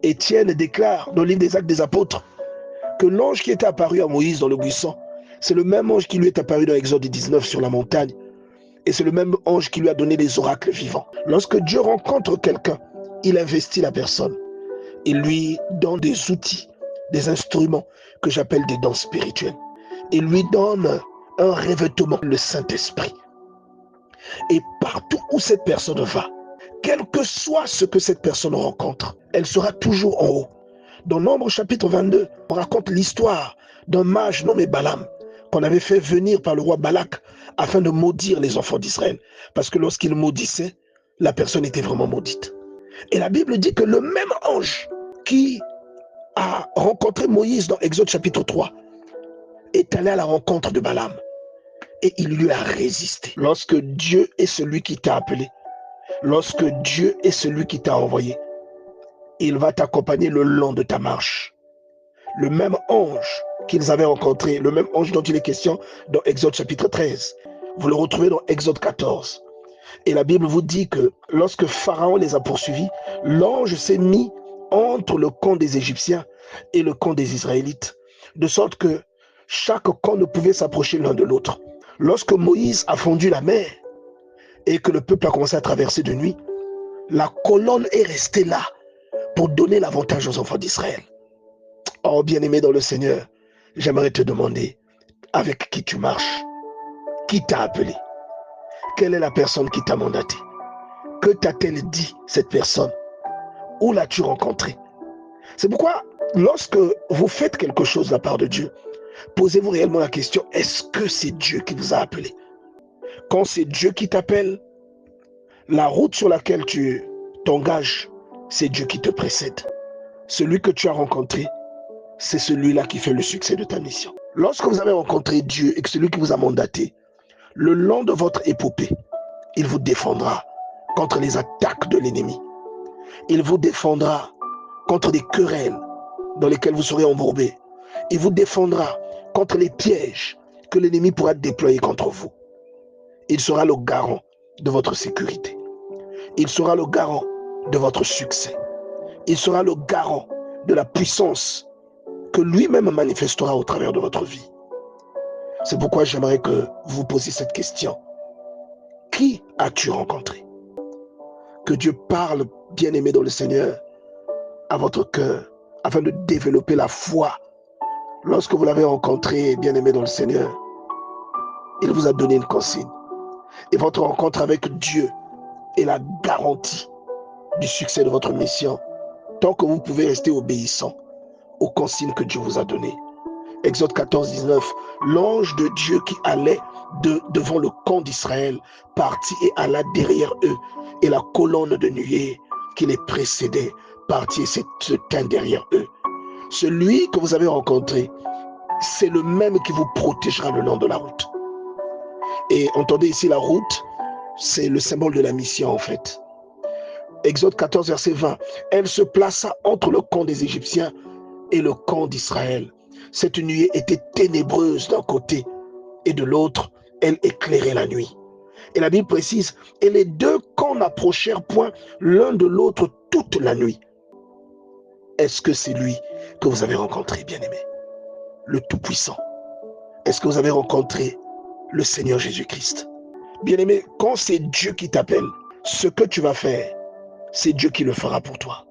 Étienne déclare dans le livre des Actes des Apôtres que l'ange qui était apparu à Moïse dans le buisson, c'est le même ange qui lui est apparu dans Exode 19 sur la montagne. Et c'est le même ange qui lui a donné les oracles vivants. Lorsque Dieu rencontre quelqu'un, il investit la personne. Il lui donne des outils, des instruments que j'appelle des dons spirituels. Il lui donne un revêtement, le Saint-Esprit. Et partout où cette personne va, quel que soit ce que cette personne rencontre, elle sera toujours en haut. Dans Nombre chapitre 22, on raconte l'histoire d'un mage nommé Balaam, qu'on avait fait venir par le roi Balak afin de maudire les enfants d'Israël. Parce que lorsqu'il maudissait, la personne était vraiment maudite. Et la Bible dit que le même ange qui a rencontré Moïse dans Exode chapitre 3 est allé à la rencontre de Balaam. Et il lui a résisté. Lorsque Dieu est celui qui t'a appelé, lorsque Dieu est celui qui t'a envoyé, il va t'accompagner le long de ta marche. Le même ange qu'ils avaient rencontré, le même ange dont il est question dans Exode chapitre 13, vous le retrouvez dans Exode 14. Et la Bible vous dit que lorsque Pharaon les a poursuivis, l'ange s'est mis entre le camp des Égyptiens et le camp des Israélites, de sorte que chaque camp ne pouvait s'approcher l'un de l'autre. Lorsque Moïse a fondu la mer et que le peuple a commencé à traverser de nuit, la colonne est restée là pour donner l'avantage aux enfants d'Israël. Oh, bien-aimé dans le Seigneur, j'aimerais te demander avec qui tu marches, qui t'a appelé, quelle est la personne qui t'a mandaté, que t'a-t-elle dit cette personne, où l'as-tu rencontré? C'est pourquoi lorsque vous faites quelque chose de la part de Dieu, posez-vous réellement la question, est-ce que c'est Dieu qui vous a appelé? Quand c'est Dieu qui t'appelle, la route sur laquelle tu t'engages, c'est Dieu qui te précède. Celui que tu as rencontré, c'est celui-là qui fait le succès de ta mission. Lorsque vous avez rencontré Dieu et que celui qui vous a mandaté, le long de votre épopée, il vous défendra contre les attaques de l'ennemi. Il vous défendra contre des querelles dans lesquelles vous serez embourbés. Il vous défendra contre les pièges que l'ennemi pourra déployer contre vous. Il sera le garant de votre sécurité. Il sera le garant de votre succès. Il sera le garant de la puissance que lui-même manifestera au travers de votre vie. C'est pourquoi j'aimerais que vous vous posiez cette question. Qui as-tu rencontré? Que Dieu parle, bien-aimé dans le Seigneur, à votre cœur, afin de développer la foi. Lorsque vous l'avez rencontré, bien-aimé dans le Seigneur, il vous a donné une consigne. Et votre rencontre avec Dieu est la garantie du succès de votre mission, tant que vous pouvez rester obéissant aux consignes que Dieu vous a données. Exode 14, 19, l'ange de Dieu qui allait devant le camp d'Israël partit et alla derrière eux, et la colonne de nuée qui les précédait partit et se tint derrière eux. Celui que vous avez rencontré, c'est le même qui vous protégera le long de la route. Et entendez ici, la route, c'est le symbole de la mission en fait. Exode 14, verset 20, elle se plaça entre le camp des Égyptiens et le camp d'Israël. Cette nuée était ténébreuse d'un côté et de l'autre, elle éclairait la nuit. Et la Bible précise, et les deux camps n'approchèrent point l'un de l'autre toute la nuit. Est-ce que c'est lui que vous avez rencontré, bien-aimé? Le Tout-Puissant. Est-ce que vous avez rencontré le Seigneur Jésus-Christ? Bien-aimé, quand c'est Dieu qui t'appelle, ce que tu vas faire, c'est Dieu qui le fera pour toi.